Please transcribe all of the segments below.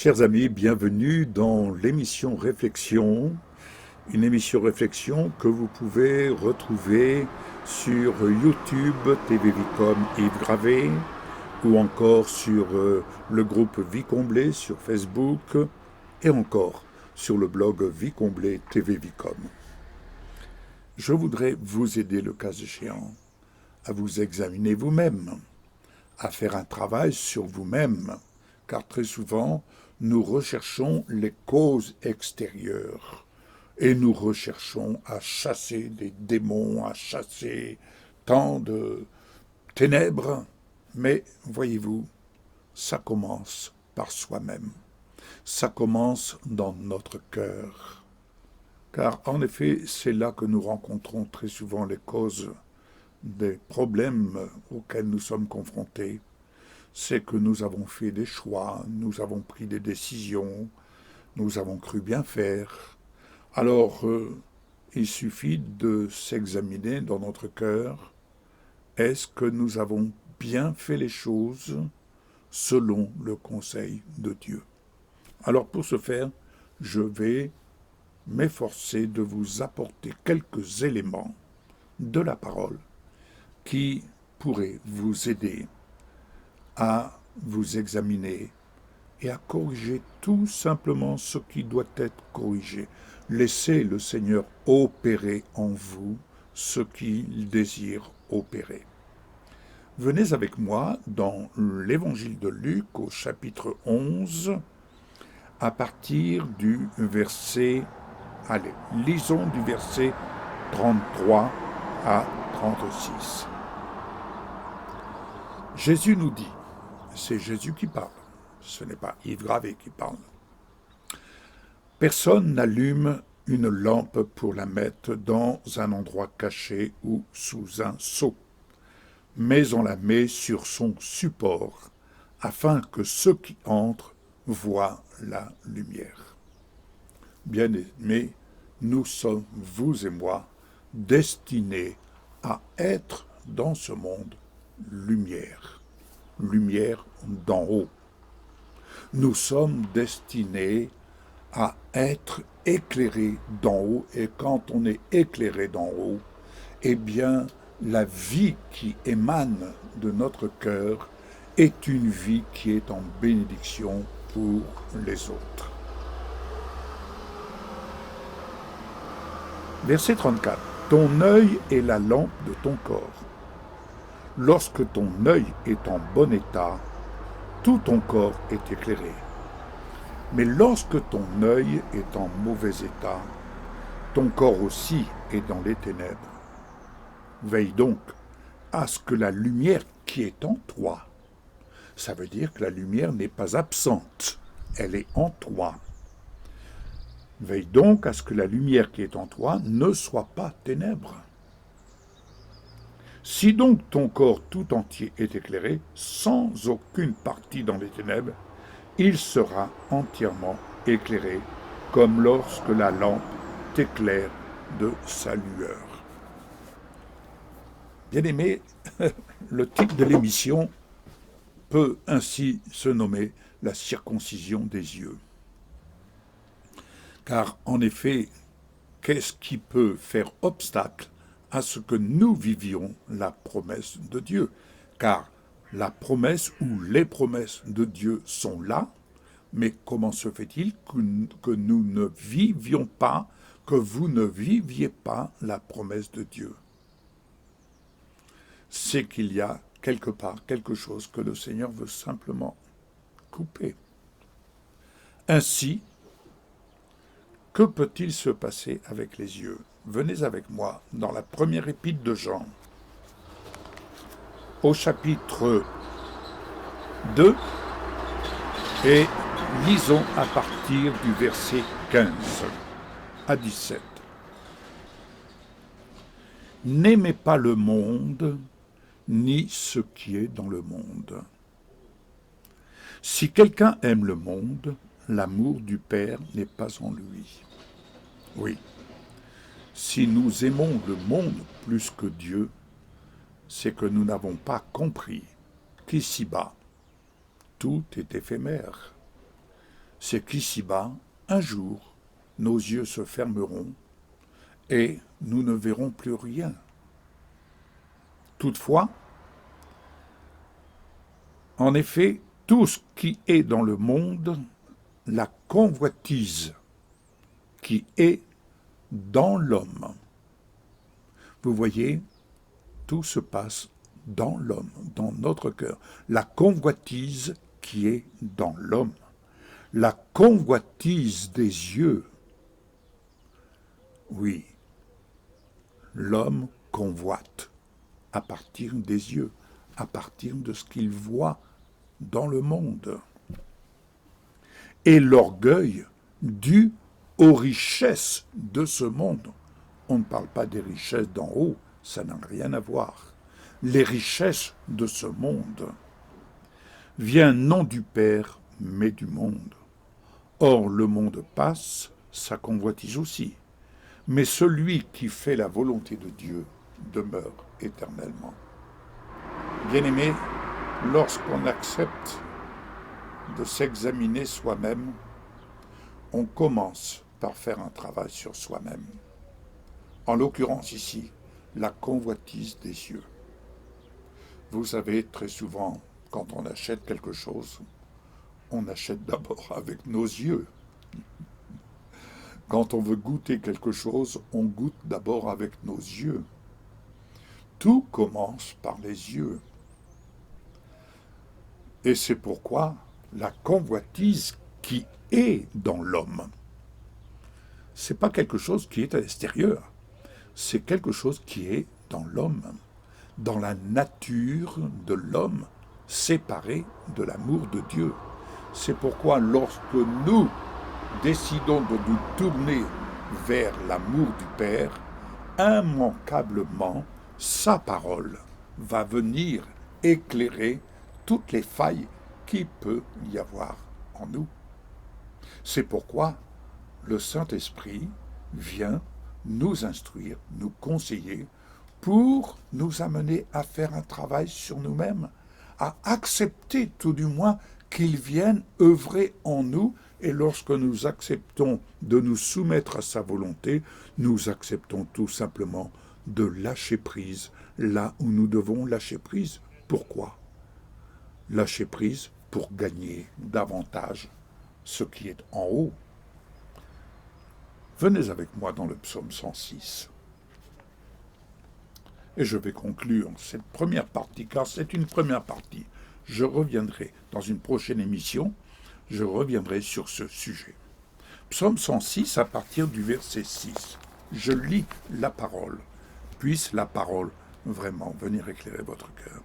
Chers amis, bienvenue dans l'émission Réflexion, une émission Réflexion que vous pouvez retrouver sur YouTube, TV Vicom Yves Gravé, ou encore sur le groupe Vie Comblée sur Facebook, et encore sur le blog Vie Comblée TV Vicom. Je voudrais vous aider, le cas échéant, à vous examiner vous-même, à faire un travail sur vous-même, car très souvent, nous recherchons les causes extérieures et nous recherchons à chasser des démons, à chasser tant de ténèbres. Mais voyez-vous, ça commence par soi-même. Ça commence dans notre cœur. Car en effet, c'est là que nous rencontrons très souvent les causes des problèmes auxquels nous sommes confrontés. C'est que nous avons fait des choix, nous avons pris des décisions, nous avons cru bien faire. Alors, il suffit de s'examiner dans notre cœur. Est-ce que nous avons bien fait les choses selon le conseil de Dieu? Alors, pour ce faire, je vais m'efforcer de vous apporter quelques éléments de la parole qui pourraient vous aider à vous examiner et à corriger tout simplement ce qui doit être corrigé. Laissez le Seigneur opérer en vous ce qu'il désire opérer. Venez avec moi dans l'évangile de Luc au chapitre 11, à partir du verset, allez, lisons du verset 33 à 36. Jésus nous dit, c'est Jésus qui parle, ce n'est pas Yves Gravé qui parle. Personne n'allume une lampe pour la mettre dans un endroit caché ou sous un seau, mais on la met sur son support, afin que ceux qui entrent voient la lumière. Bien-aimés, nous sommes, vous et moi, destinés à être dans ce monde lumière, lumière d'en haut. Nous sommes destinés à être éclairés d'en haut, et quand on est éclairé d'en haut, eh bien, la vie qui émane de notre cœur est une vie qui est en bénédiction pour les autres. Verset 34. Ton œil est la lampe de ton corps. Lorsque ton œil est en bon état, tout ton corps est éclairé. Mais lorsque ton œil est en mauvais état, ton corps aussi est dans les ténèbres. Veille donc à ce que la lumière qui est en toi, ça veut dire que la lumière n'est pas absente, elle est en toi. Veille donc à ce que la lumière qui est en toi ne soit pas ténèbres. Si donc ton corps tout entier est éclairé, sans aucune partie dans les ténèbres, il sera entièrement éclairé, comme lorsque la lampe t'éclaire de sa lueur. Bien-aimé, le titre de l'émission peut ainsi se nommer la circoncision des yeux. Car en effet, qu'est-ce qui peut faire obstacle à ce que nous vivions la promesse de Dieu? Car la promesse ou les promesses de Dieu sont là, mais comment se fait-il que nous ne vivions pas, que vous ne viviez pas la promesse de Dieu? C'est qu'il y a quelque part quelque chose que le Seigneur veut simplement couper. Ainsi, que peut-il se passer avec les yeux? Venez avec moi dans la première épître de Jean, au chapitre 2, et lisons à partir du verset 15 à 17. N'aimez pas le monde, ni ce qui est dans le monde. Si quelqu'un aime le monde, l'amour du Père n'est pas en lui. Oui, si nous aimons le monde plus que Dieu, c'est que nous n'avons pas compris qu'ici-bas, tout est éphémère. c'est qu'ici-bas, un jour, nos yeux se fermeront et nous ne verrons plus rien. Toutefois, en effet, tout ce qui est dans le monde, la convoitise qui est dans l'homme. Vous voyez, tout se passe dans l'homme, dans notre cœur. La convoitise qui est dans l'homme. La convoitise des yeux. Oui, l'homme convoite à partir des yeux, à partir de ce qu'il voit dans le monde. Et l'orgueil dû aux richesses de ce monde. On ne parle pas des richesses d'en haut, ça n'a rien à voir. Les richesses de ce monde vient non du Père, mais du monde. Or, le monde passe, sa convoitise aussi. Mais celui qui fait la volonté de Dieu demeure éternellement. Bien-aimés, lorsqu'on accepte de s'examiner soi-même, on commence par faire un travail sur soi-même. En l'occurrence ici, la convoitise des yeux. Vous savez, très souvent, quand on achète quelque chose, on achète d'abord avec nos yeux. Quand on veut goûter quelque chose, on goûte d'abord avec nos yeux. Tout commence par les yeux. Et c'est pourquoi la convoitise qui est dans l'homme, c'est pas quelque chose qui est à l'extérieur, c'est quelque chose qui est dans l'homme, dans la nature de l'homme, séparé de l'amour de Dieu. C'est pourquoi lorsque nous décidons de nous tourner vers l'amour du Père, immanquablement, sa parole va venir éclairer toutes les failles qu'il peut y avoir en nous. C'est pourquoi le Saint-Esprit vient nous instruire, nous conseiller, pour nous amener à faire un travail sur nous-mêmes, à accepter tout du moins qu'il vienne œuvrer en nous, et lorsque nous acceptons de nous soumettre à sa volonté, nous acceptons tout simplement de lâcher prise là où nous devons lâcher prise. Pourquoi ? Lâcher prise pour gagner davantage ce qui est en haut. Venez avec moi dans le psaume 106. Et je vais conclure cette première partie, car c'est une première partie. Je reviendrai dans une prochaine émission, je reviendrai sur ce sujet. Psaume 106 à partir du verset 6. Je lis la parole. Puisse la parole vraiment venir éclairer votre cœur.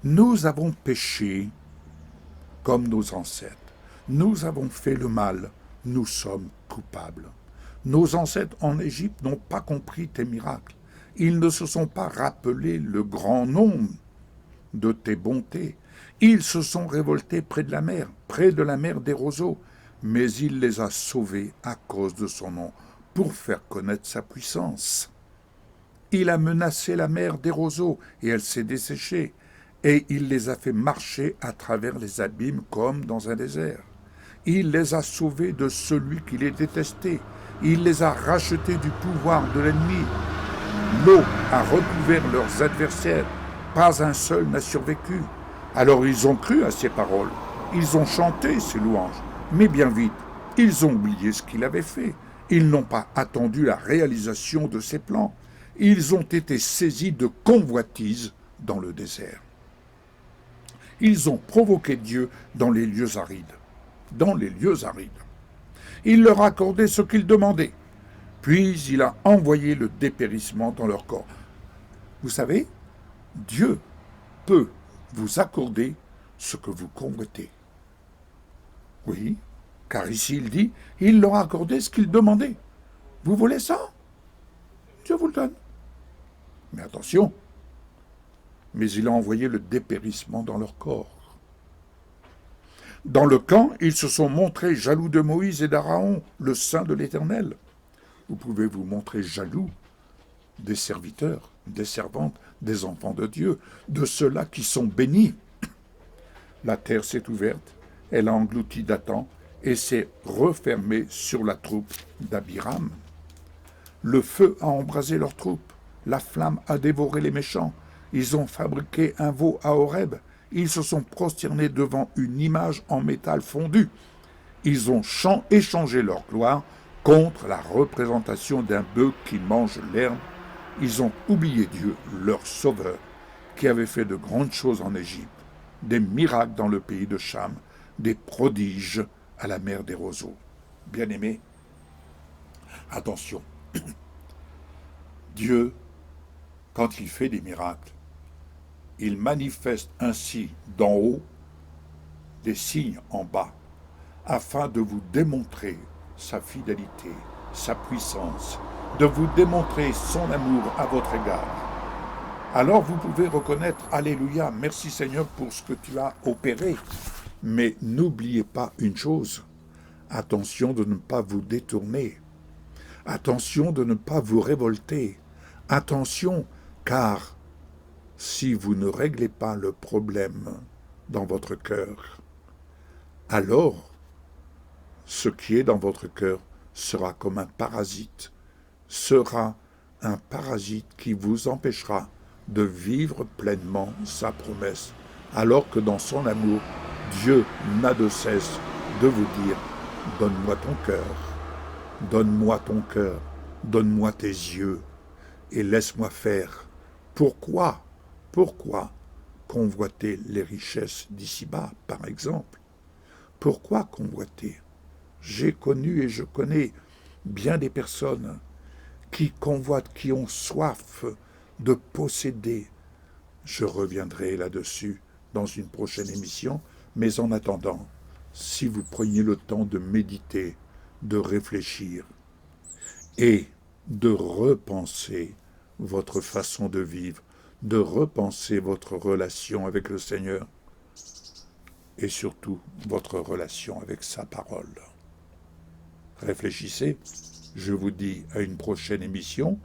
Nous avons péché comme nos ancêtres. Nous avons fait le mal. Nous sommes coupables. Nos ancêtres en Égypte n'ont pas compris tes miracles. Ils ne se sont pas rappelé le grand nombre de tes bontés. Ils se sont révoltés près de la mer des roseaux, mais il les a sauvés à cause de son nom, pour faire connaître sa puissance. Il a menacé la mer des roseaux, et elle s'est desséchée, et il les a fait marcher à travers les abîmes comme dans un désert. Il les a sauvés de celui qui les détestait. Il les a rachetés du pouvoir de l'ennemi. L'eau a recouvert leurs adversaires. Pas un seul n'a survécu. Alors ils ont cru à ses paroles. Ils ont chanté ses louanges. Mais bien vite, ils ont oublié ce qu'il avait fait. Ils n'ont pas attendu la réalisation de ses plans. Ils ont été saisis de convoitise dans le désert. Ils ont provoqué Dieu dans les lieux arides. Dans les lieux arides. Il leur a accordé ce qu'ils demandaient. Puis il a envoyé le dépérissement dans leur corps. Vous savez, Dieu peut vous accorder ce que vous convoitez. Oui, car ici il dit, il leur a accordé ce qu'ils demandaient. Vous voulez ça? Dieu vous le donne. Mais attention, mais il a envoyé le dépérissement dans leur corps. Dans le camp, ils se sont montrés jaloux de Moïse et d'Aaron, le saint de l'Éternel. Vous pouvez vous montrer jaloux des serviteurs, des servantes, des enfants de Dieu, de ceux-là qui sont bénis. La terre s'est ouverte, elle a englouti Dathan et s'est refermé sur la troupe d'Abiram. Le feu a embrasé leur troupe, la flamme a dévoré les méchants. Ils ont fabriqué un veau à Horeb. Ils se sont prosternés devant une image en métal fondu. Ils ont échangé leur gloire contre la représentation d'un bœuf qui mange l'herbe. Ils ont oublié Dieu, leur sauveur, qui avait fait de grandes choses en Égypte, des miracles dans le pays de Cham, des prodiges à la mer des roseaux. Bien-aimés, attention, Dieu, quand il fait des miracles, il manifeste ainsi d'en haut des signes en bas, afin de vous démontrer sa fidélité, sa puissance, de vous démontrer son amour à votre égard. Alors vous pouvez reconnaître, Alléluia, merci Seigneur pour ce que tu as opéré. Mais n'oubliez pas une chose, attention de ne pas vous détourner, attention de ne pas vous révolter, attention, car si vous ne réglez pas le problème dans votre cœur, alors ce qui est dans votre cœur sera comme un parasite, sera un parasite qui vous empêchera de vivre pleinement sa promesse, alors que dans son amour, Dieu n'a de cesse de vous dire « Donne-moi ton cœur, donne-moi ton cœur, donne-moi tes yeux et laisse-moi faire. » Pourquoi convoiter les richesses d'ici-bas, par exemple? Pourquoi convoiter? J'ai connu et je connais bien des personnes qui convoitent, qui ont soif de posséder. Je reviendrai là-dessus dans une prochaine émission, mais en attendant, si vous preniez le temps de méditer, de réfléchir et de repenser votre façon de vivre, de repenser votre relation avec le Seigneur et surtout votre relation avec sa parole. Réfléchissez, je vous dis à une prochaine émission,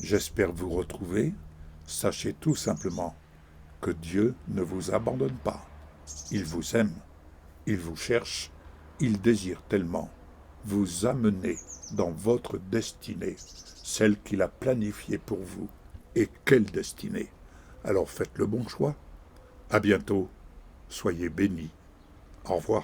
j'espère vous retrouver. Sachez tout simplement que Dieu ne vous abandonne pas. Il vous aime, il vous cherche, il désire tellement vous amener dans votre destinée, celle qu'il a planifiée pour vous. Et quelle destinée! Alors faites le bon choix. À bientôt, soyez bénis. Au revoir.